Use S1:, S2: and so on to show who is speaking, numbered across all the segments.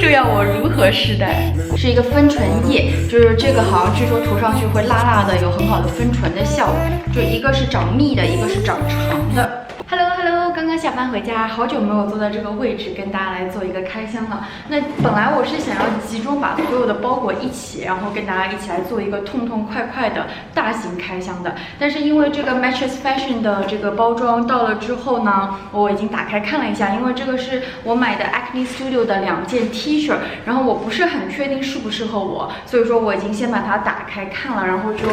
S1: 这要我如何是待？是一个分唇液，就是这个好像据说涂上去会辣辣的，有很好的分唇的效果。就一个是长密的，一个是长长的。Hello， 刚刚下班回家，好久没有坐在这个位置跟大家来做一个开箱了。那本来我是想要集中把所有的包裹一起，然后跟大家一起来做一个痛痛快快的大型开箱的。但是因为这个 Matches Fashion 的这个包装到了之后呢，我已经打开看了一下，因为这个是我买的 Acne Studio 的2件 T 恤，然后我不是很确定适不适合我，所以说我已经先把它打开看了，然后就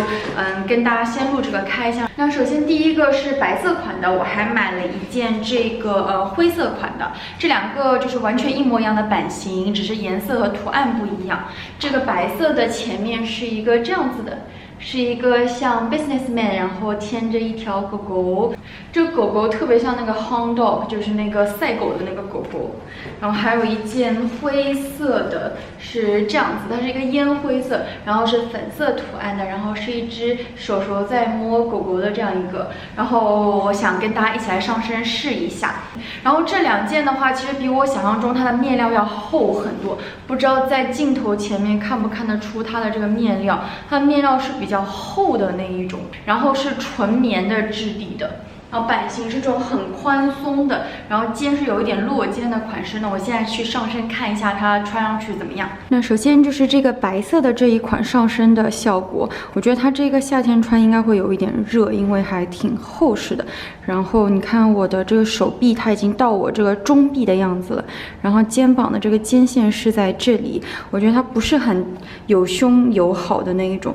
S1: 跟大家先录这个开箱。那首先第一个是白色款的，我还买了一件这个灰色款的，这2个就是完全一模一样的版型，只是颜色和图案不一样。这个白色的前面是一个这样子的，是一个像 businessman， 然后牵着一条狗狗，这个狗狗特别像那个 hound dog， 就是那个赛狗的那个狗狗。然后还有一件灰色的，是这样子，它是一个烟灰色，然后是粉色图案的，然后是一只手手在摸狗狗的这样一个。然后我想跟大家一起来上身试一下。然后这2件的话，其实比我想象中它的面料要厚很多，不知道在镜头前面看不看得出它的这个面料，它的面料是比较厚的那一种，然后是纯棉的质地的。然后版型是这种很宽松的，然后肩是有一点落肩的款式。那我现在去上身看一下它穿上去怎么样。那首先就是这个白色的这一款上身的效果，我觉得它这个夏天穿应该会有一点热，因为还挺厚实的。然后你看我的这个手臂，它已经到我这个中臂的样子了。然后肩膀的这个肩线是在这里，我觉得它不是很有胸有好的那一种，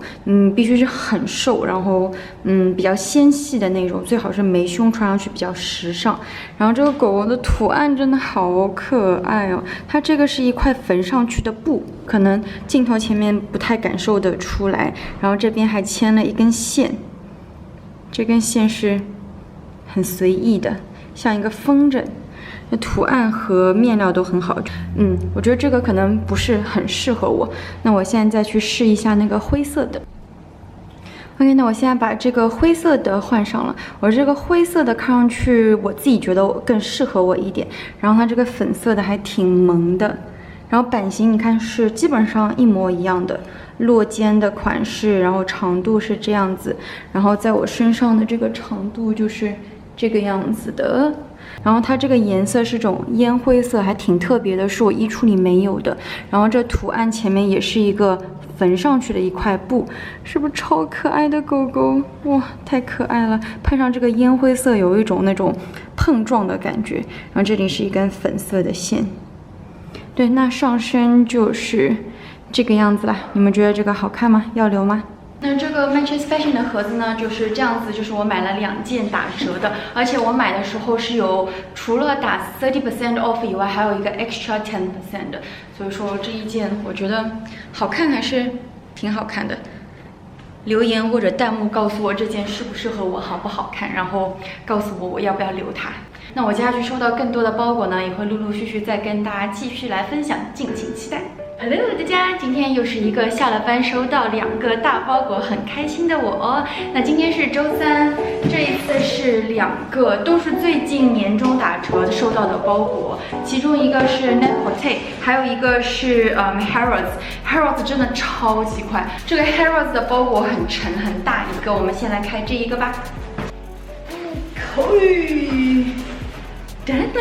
S1: 必须是很瘦，然后比较纤细的那种，最好是没胸穿上去比较时尚。然后这个狗狗的图案真的好可爱哦，它这个是一块缝上去的布，可能镜头前面不太感受得出来。然后这边还牵了一根线，这根线是很随意的，像一个风筝。图案和面料都很好，我觉得这个可能不是很适合我。那我现在再去试一下那个灰色的。OK， 那我现在把这个灰色的换上了。我这个灰色的看上去，我自己觉得更适合我一点。然后它这个粉色的还挺萌的。然后版型你看是基本上一模一样的，落肩的款式，然后长度是这样子。然后在我身上的这个长度就是这个样子的。然后它这个颜色是种烟灰色，还挺特别的，是我衣橱里没有的。然后这图案前面也是一个缝上去的一块布，是不是超可爱的狗狗？哇，太可爱了！配上这个烟灰色，有一种那种碰撞的感觉。然后这里是一根粉色的线。对，那上身就是这个样子啦。你们觉得这个好看吗？要留吗？那这个 Matches Fashion 的盒子呢，就是这样子，就是我买了2件打折的，而且我买的时候是有除了打30% off 以外，还有一个 extra 10% 的，所以说这一件我觉得好看，还是挺好看的。留言或者弹幕告诉我这件适不适合我，好不好看，然后告诉我要不要留它。那我接下去收到更多的包裹呢，也会陆陆续续再跟大家继续来分享，敬请期待。Hello， 大家，今天又是一个下了班收到2个大包裹，很开心的我哦。那今天是周三，这一次是2个，都是最近年终打折收到的包裹，其中一个是 Net-a-Porter， 还有一个是Harrods 真的超级快。这个 Harrods 的包裹很沉很大一个，我们先来开这一个吧。噔噔。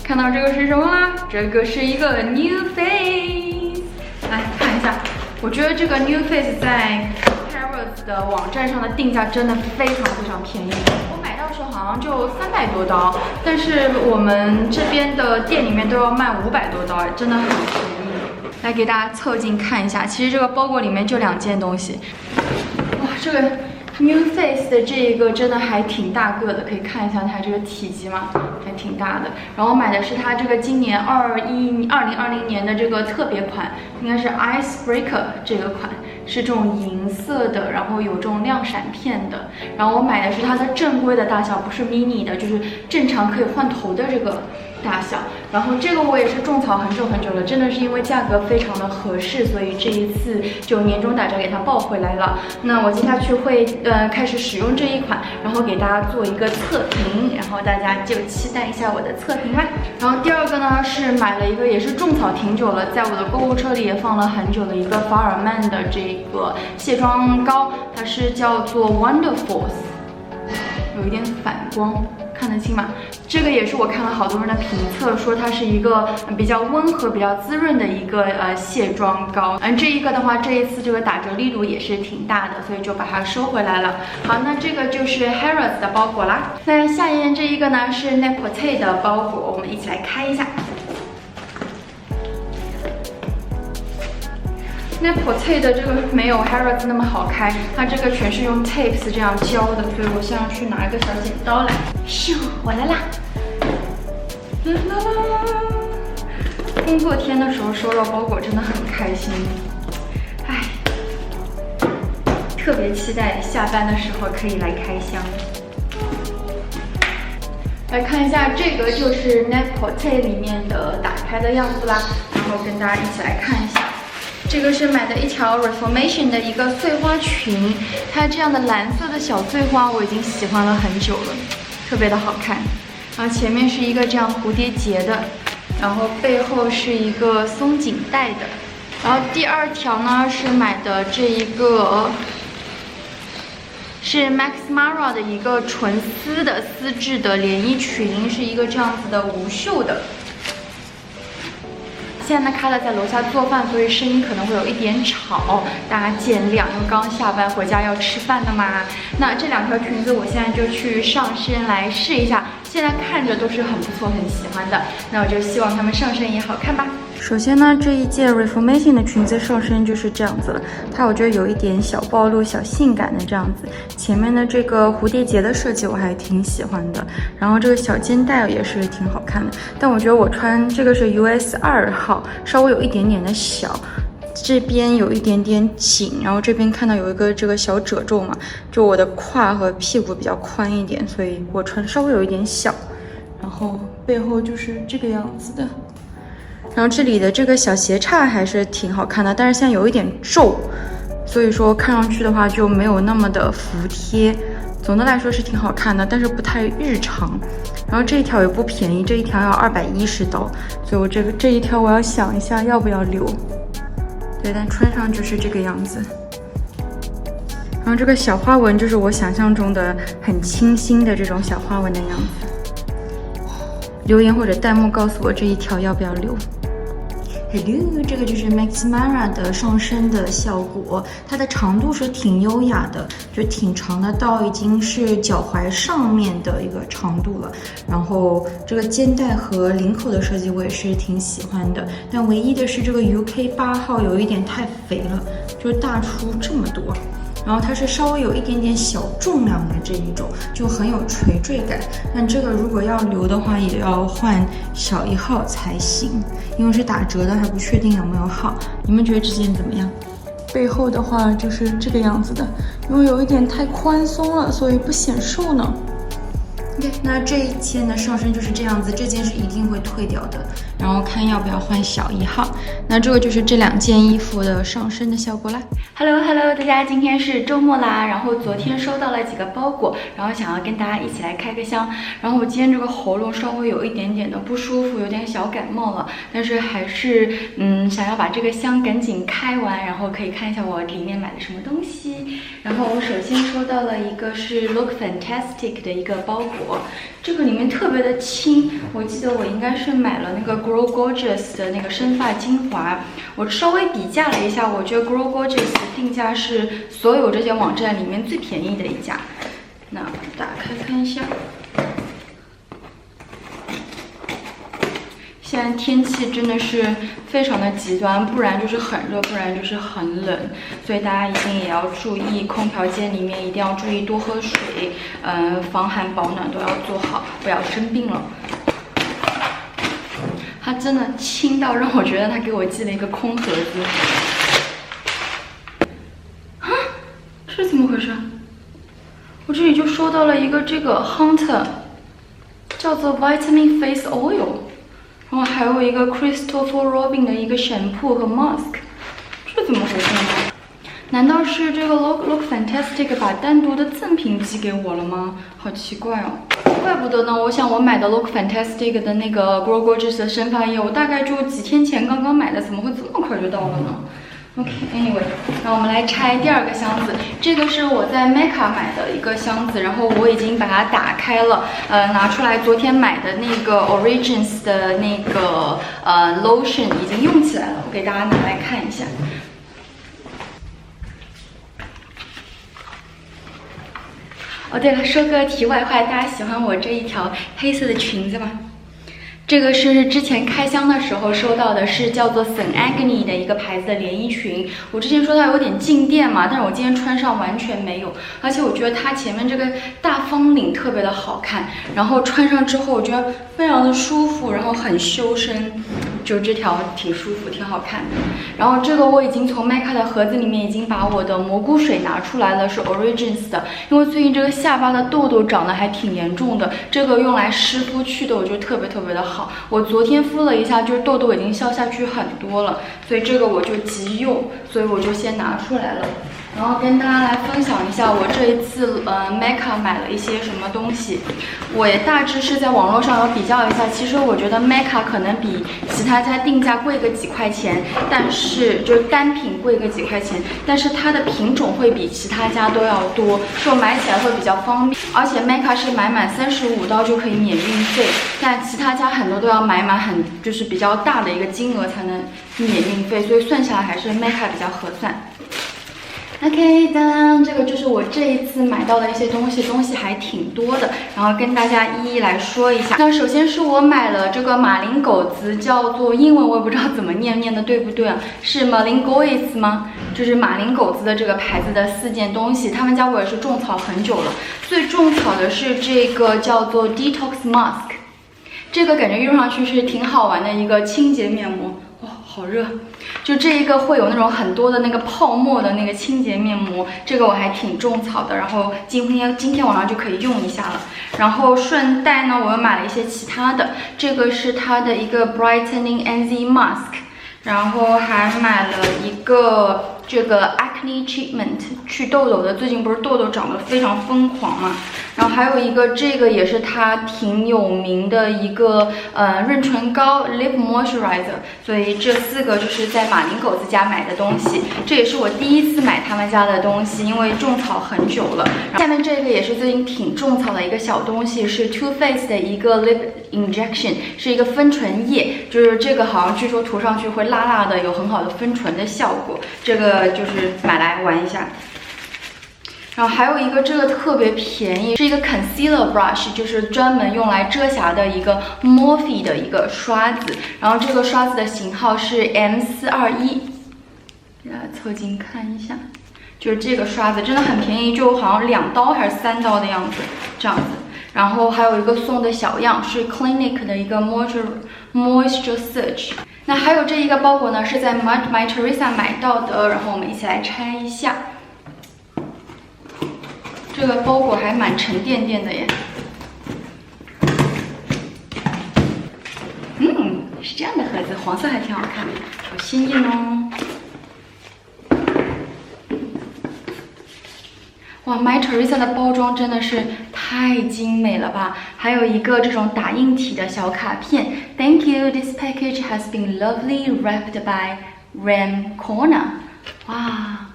S1: 看到这个是什么啦？这个是一个 New Face， 来看一下。我觉得这个 New Face 在 Harrods 的网站上的定价真的非常非常便宜。我买到的时候好像就300多刀，但是我们这边的店里面都要卖500多刀，真的很便宜。来给大家凑近看一下，其实这个包裹里面就2件东西。哇，这个 New Face 的这一个真的还挺大个的，可以看一下它这个体积嘛，还挺大的。然后我买的是它这个今年2020年的这个特别款，应该是 Icebreaker 这个款，是这种银色的，然后有这种亮闪片的。然后我买的是它的正规的大小，不是 mini 的，就是正常可以换头的这个大小。然后这个我也是种草很久了，真的是因为价格非常的合适，所以这一次就年终打折给它报回来了。那我接下去会开始使用这一款，然后给大家做一个测评，然后大家就期待一下我的测评吧。然后第二个呢是买了一个也是种草挺久了，在我的购物车里也放了很久的一个法尔曼的这个卸妆膏，它是叫做 Wonderforce， 有一点反光，看得清吗？这个也是我看了好多人的评测，说它是一个比较温和、比较滋润的一个卸妆膏。这一个的话，这一次这个打折力度也是挺大的，所以就把它收回来了。好，那这个就是 Harrods 的包裹啦。那下面这一个呢是 Net-a-Porter 的包裹，我们一起来开一下。Net-a-Porter 的这个没有 Harrods 那么好开，它这个全是用 tapes 这样胶的，所以我现在去拿一个小剪刀来。咻，我来啦！啦啦啦！工作天的时候收到包裹真的很开心，哎，特别期待下班的时候可以来开箱。来看一下，这个就是 Net-a-Porter 里面的打开的样子啦，然后跟大家一起来看一下。这个是买的一条 Reformation 的一个碎花裙，它这样的蓝色的小碎花我已经喜欢了很久了，特别的好看。然后前面是一个这样蝴蝶结的，然后背后是一个松紧带的。然后第二条呢是买的这一个，是 Max Mara 的一个纯丝的丝质的连衣裙，是一个这样子的无袖的。现在呢，卡拉在楼下做饭，所以声音可能会有一点吵，大家见谅，因为刚下班回家要吃饭的嘛。那这两条裙子我现在就去上身来试一下，现在看着都是很不错、很喜欢的。那我就希望它们上身也好看吧。首先呢，这一件 Reformation 的裙子上身就是这样子了，它我觉得有一点小暴露、小性感的这样子。前面的这个蝴蝶结的设计我还挺喜欢的，然后这个小肩带也是挺好看的。但我觉得我穿这个是 US 2号，稍微有一点点的小，这边有一点点紧，然后这边看到有一个这个小褶皱嘛，就我的胯和屁股比较宽一点，所以我穿稍微有一点小。然后背后就是这个样子的。然后这里的这个小斜叉还是挺好看的，但是现在有一点皱，所以说看上去的话就没有那么的服帖。总的来说是挺好看的，但是不太日常。然后这一条也不便宜，这一条要210刀，所以我这一条我要想一下要不要留。对，但穿上就是这个样子。然后这个小花纹就是我想象中的很清新的这种小花纹的样子。留言或者弹幕告诉我这一条要不要留。Hello， 这个就是 Max Mara 的上身的效果，它的长度是挺优雅的，就挺长的，到已经是脚踝上面的一个长度了。然后这个肩带和领口的设计我也是挺喜欢的，但唯一的是这个 UK 8号有一点太肥了，就是大出这么多。然后它是稍微有一点点小重量的这一种，就很有垂坠感。但这个如果要留的话，也要换小1号才行，因为是打折的，还不确定有没有号。你们觉得这件怎么样？背后的话就是这个样子的，因为有一点太宽松了，所以不显瘦呢。OK， 那这一件的上身就是这样子，这件是一定会退掉的，然后看要不要换小1号。那这个就是这2件衣服的上身的效果啦。Hello， 大家，今天是周末啦，然后昨天收到了几个包裹，然后想要跟大家一起来开个箱。然后我今天这个喉咙稍微有一点点的不舒服，有点小感冒了，但是还是想要把这个箱赶紧开完，然后可以看一下我里面买的什么东西。然后我首先收到了一个是 Look Fantastic 的一个包裹，这个里面特别的轻，我记得我应该是买了那个 Grow Gorgeous 的那个生发精华，我稍微比价了一下，我觉得 Grow Gorgeous 的定价是所有这些网站里面最便宜的一家。那打开看一下，现在天气真的是非常的极端，不然就是很热，不然就是很冷，所以大家一定也要注意，空调间里面一定要注意多喝水，防寒保暖都要做好，不要生病了。它真的轻到让我觉得它给我寄了一个空盒子。啊，这是怎么回事？我这里就收到了一个这个 Hunter，叫做 Vitamin Face Oil， 然后还有一个 Christopher Robin 的一个 shampoo 和 mask， 这怎么回事呢？难道是这个 Look Fantastic 把单独的赠品寄给我了吗？好奇怪哦，怪不得呢。我想我买的 Look Fantastic 的那个 Grow Gorgeous 的生发液，我大概就几天前刚刚买的，怎么会这么快就到了呢？OK，anyway， 那我们来拆第二个箱子。这个是我在 Mecca 买的一个箱子，然后我已经把它打开了，拿出来昨天买的那个 Origins 的那个lotion 已经用起来了，我给大家拿来看一下。哦，对了，说个题外话，大家喜欢我这一条黑色的裙子吗？这个是之前开箱的时候收到的，是叫做 St. Agony 的一个牌子的连衣裙。我之前说它有点静电嘛，但是我今天穿上完全没有，而且我觉得它前面这个大方领特别的好看，然后穿上之后我觉得非常的舒服，然后很修身，就这条挺舒服，挺好看的。然后这个我已经从 Mecca 的盒子里面已经把我的蘑菇水拿出来了，是 Origins 的，因为最近这个下巴的痘痘长得还挺严重的，这个用来湿敷祛痘，我觉得特别的好。我昨天敷了一下，就是痘痘已经消下去很多了，所以这个我就急用，所以我就先拿出来了。然后跟大家来分享一下我这一次Mecca 买了一些什么东西。我也大致是在网络上有比较一下，其实我觉得 Mecca 可能比其他家定价贵个几块钱，但是就是单品贵个几块钱，但是它的品种会比其他家都要多，就买起来会比较方便。而且 Mecca 是买满35刀就可以免运费，但其他家很多都要买满就是比较大的一个金额才能免运费，所以算下来还是 Mecca 比较合算。OK， 当然这个就是我这一次买到的一些东西还挺多的，然后跟大家一一来说一下。那首先是我买了这个马林狗子，叫做英文我也不知道怎么念的对不对啊？是 Malingois 吗？就是马林狗子的这个牌子的4件东西，他们家我也是种草很久了。最种草的是这个叫做 Detox Mask， 这个感觉用上去是挺好玩的一个清洁面膜。哇，好热！就这一个会有那种很多的那个泡沫的那个清洁面膜，这个我还挺种草的，然后今天晚上就可以用一下了。然后顺带呢，我又买了一些其他的，这个是它的一个 Brightening NZ Mask， 然后还买了一个这个 Acne Treatment 去痘痘的，最近不是痘痘长得非常疯狂嘛。然后还有一个，这个也是它挺有名的一个润唇膏 Lip Moisturizer， 所以这4个就是在马林狗子家买的东西，这也是我第一次买他们家的东西，因为种草很久了。下面这个也是最近挺种草的一个小东西，是 Too Faced 的一个 Lip Injection， 是一个分唇液，就是这个好像据说涂上去会辣辣的，有很好的分唇的效果，这个就是买来玩一下。然后还有一个，这个特别便宜，是一个 concealer brush， 就是专门用来遮瑕的一个 Morphe 的一个刷子。然后这个刷子的型号是 M421， 给大家凑近看一下，就是这个刷子真的很便宜，就好像2刀还是3刀的样子，这样子。然后还有一个送的小样是 Clinique 的一个 Moisture Surge。那还有这一个包裹呢，是在 My Teresa 买到的，然后我们一起来拆一下。这个包裹还蛮沉甸甸的耶，是这样的盒子，黄色还挺好看的，好鲜艳哦。哇 ，My Teresa 的包装真的是太精美了吧！还有一个这种打印体的小卡片 ，Thank you, this package has been lovely wrapped by Ram Corner。哇，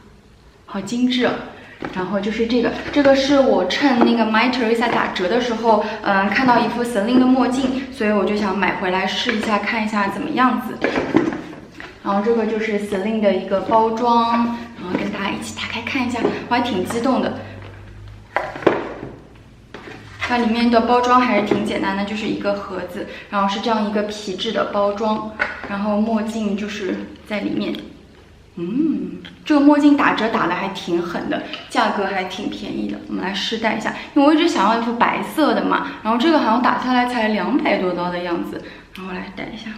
S1: 好精致哦！然后就是这个是我趁那个 My Teresa 打折的时候，看到一副 Celine 的墨镜，所以我就想买回来试一下，看一下怎么样子。然后这个就是 Celine 的一个包装，然后跟大家一起打开看一下，我还挺激动的。它里面的包装还是挺简单的，就是一个盒子，然后是这样一个皮质的包装，然后墨镜就是在里面。这个墨镜打折打的还挺狠的，价格还挺便宜的。我们来试戴一下，因为我一直想要一副白色的嘛，然后这个好像打下来才200多刀的样子，然后来戴一下。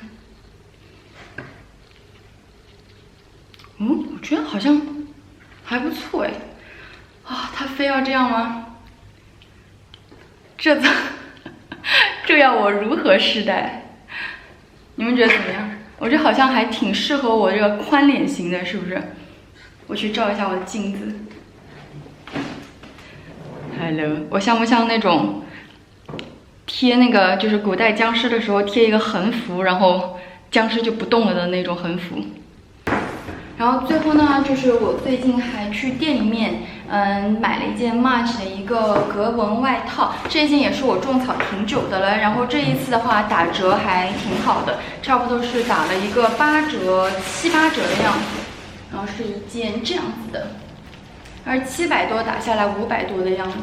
S1: 我觉得好像还不错哎。啊，他非要这样吗？这这要我如何试戴？你们觉得怎么样？我觉得好像还挺适合我这个宽脸型的，是不是？我去照一下我的镜子。Hello， 我像不像那种贴那个就是古代僵尸的时候贴一个横幅，然后僵尸就不动了的那种横幅？然后最后呢，就是我最近还去店里面，买了一件 March 的一个格纹外套，这件也是我种草挺久的了。然后这一次的话打折还挺好的，差不多是打了一个8折、7、8折的样子。然后是一件这样子的，而700多打下来500多的样子。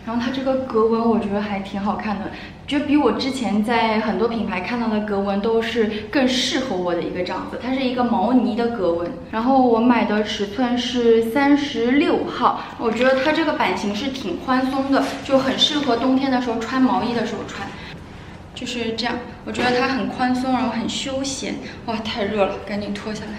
S1: 然后它这个格纹我觉得还挺好看的，觉得比我之前在很多品牌看到的格纹都是更适合我的一个这样子。它是一个毛呢的格纹，然后我买的尺寸是36号，我觉得它这个版型是挺宽松的，就很适合冬天的时候穿毛衣的时候穿。就是这样，我觉得它很宽松，然后很休闲。哇，太热了，赶紧脱下来。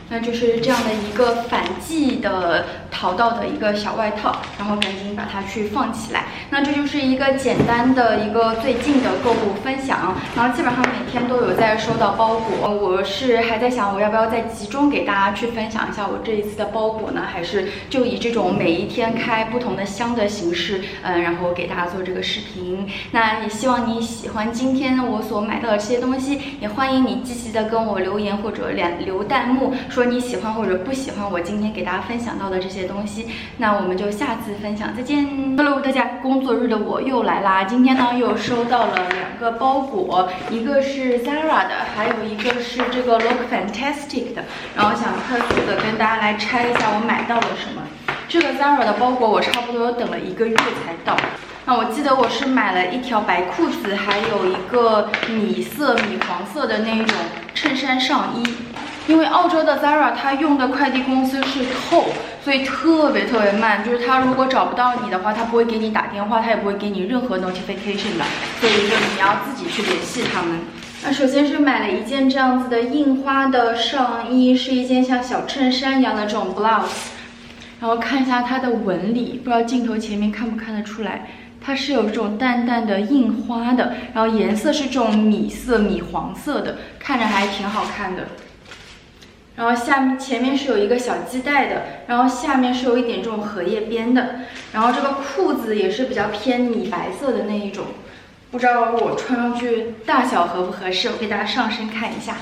S1: 那就是这样的一个反季的淘到的一个小外套，然后赶紧把它去放起来。那这就是一个简单的一个最近的购物分享，然后基本上每天都有在收到包裹。我是还在想我要不要再集中给大家去分享一下我这一次的包裹呢，还是就以这种每一天开不同的箱的形式，然后给大家做这个视频。那也希望你喜欢今天我所买到的这些东西，也欢迎你积极的跟我留言或者留弹幕说你喜欢或者不喜欢我今天给大家分享到的这些东西。那我们就下次分享再见。Hello， 大家，工作日的我又来啦。今天呢又收到了2个包裹，一个是 Zara 的，还有一个是这个 Look Fantastic 的。然后想快速的跟大家来拆一下我买到了什么。这个 Zara 的包裹我差不多等了1个月才到。那我记得我是买了一条白裤子，还有一个米黄色的那一种衬衫上衣。因为澳洲的 Zara 它用的快递公司是 Coles， 所以特别慢，就是他如果找不到你的话，他不会给你打电话，他也不会给你任何 notification 的，所以就你要自己去联系他们。那首先是买了一件这样子的印花的上衣，是一件像小衬衫一样的这种 blouse， 然后看一下它的纹理，不知道镜头前面看不看得出来。它是有这种淡淡的印花的，然后颜色是这种米黄色的，看着还挺好看的。然后前面是有一个小系带的，然后下面是有一点这种荷叶边的，然后这个裤子也是比较偏米白色的那一种，不知道我穿上去大小合不合适，我给大家上身看一下。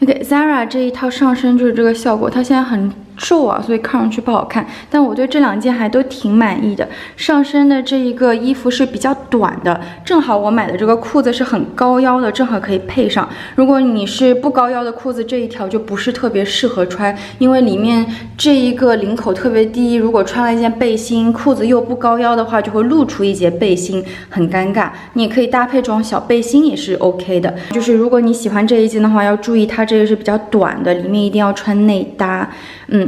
S1: OK，Zara 这一套上身就是这个效果，它现在很皱啊，所以看上去不好看。但我对这2件还都挺满意的。上身的这一个衣服是比较短的，正好我买的这个裤子是很高腰的，正好可以配上。如果你是不高腰的裤子，这一条就不是特别适合穿，因为里面这一个领口特别低，如果穿了一件背心，裤子又不高腰的话，就会露出一截背心，很尴尬。你也可以搭配这种小背心也是 OK 的。就是如果你喜欢这一件的话，要注意它这个是比较短的，里面一定要穿内搭。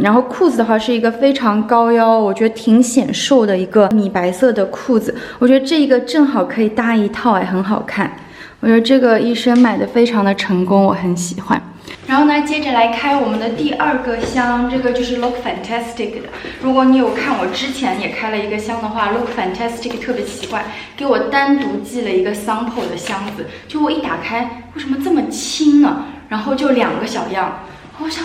S1: 然后裤子的话是一个非常高腰，我觉得挺显瘦的一个米白色的裤子，我觉得这个正好可以搭一套，很好看。我觉得这个一身买的非常的成功，我很喜欢。然后呢，接着来开我们的第2个箱，这个就是 Look Fantastic 的。如果你有看我之前也开了一个箱的话 ，Look Fantastic 特别奇怪，给我单独寄了一个 sample 的箱子，就我一打开，为什么这么轻呢？然后就2个小样，我想。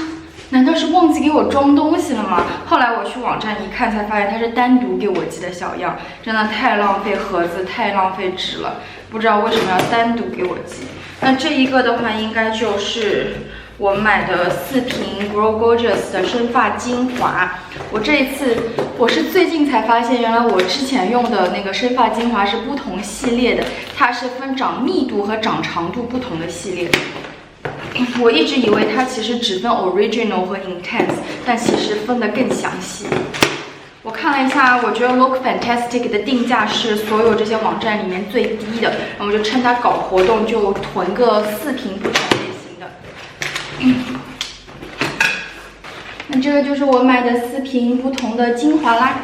S1: 难道是忘记给我装东西了吗？后来我去网站一看，才发现它是单独给我寄的小样，真的太浪费盒子，太浪费纸了。不知道为什么要单独给我寄。那这一个的话，应该就是我买的4瓶 Grow Gorgeous 的生发精华。我这一次我是最近才发现，原来我之前用的那个生发精华是不同系列的，它是分长密度和长长度不同的系列。我一直以为它其实只分 Original 和 Intense， 但其实分得更详细。我看了一下，我觉得 Look Fantastic 的定价是所有这些网站里面最低的，那我就趁它搞活动，就囤个4瓶不同类型的。那这个就是我买的4瓶不同的精华啦。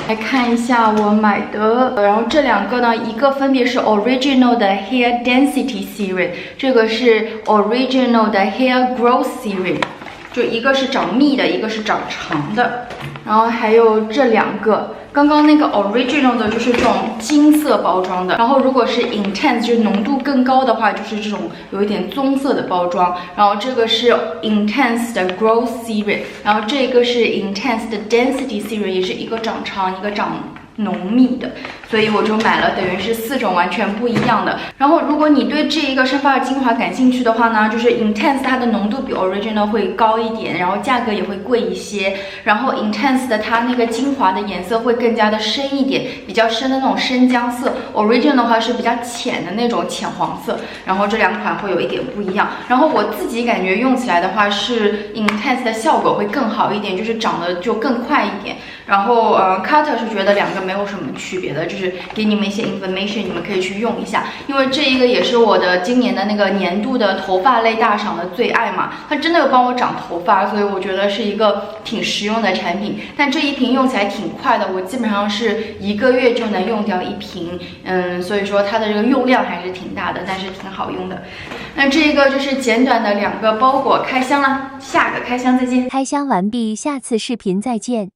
S1: 来看一下我买的，然后这2个呢，一个分别是 Original 的 Hair Density Serum， 这个是 Original 的 Hair Growth Serum， 就一个是长密的，一个是长长的。然后还有这2个，刚刚那个 original 的就是这种金色包装的，然后如果是 intense 就是浓度更高的话，就是这种有一点棕色的包装。然后这个是 intense 的 growth series， 然后这个是 intense 的 density series， 也是一个长长，一个长浓密的，所以我就买了，等于是4种完全不一样的。然后如果你对这一个生发精华感兴趣的话呢，就是 intense 它的浓度比 original 会高一点，然后价格也会贵一些。然后 intense 的它那个精华的颜色会更加的深一点，比较深的那种深姜色。original 的话是比较浅的那种浅黄色。然后这2款会有一点不一样。然后我自己感觉用起来的话是 intense 的效果会更好一点，就是长得就更快一点。然后Carter 是觉得2个没有什么区别的，就是给你们一些 information， 你们可以去用一下。因为这一个也是我的今年的那个年度的头发类大赏的最爱嘛，它真的有帮我长头发，所以我觉得是一个挺实用的产品。但这一瓶用起来挺快的，我基本上是1个月就能用掉1瓶，所以说它的这个用量还是挺大的，但是挺好用的。那这一个就是简短的2个包裹开箱了，下个开箱再见。
S2: 开箱完毕，下次视频再见。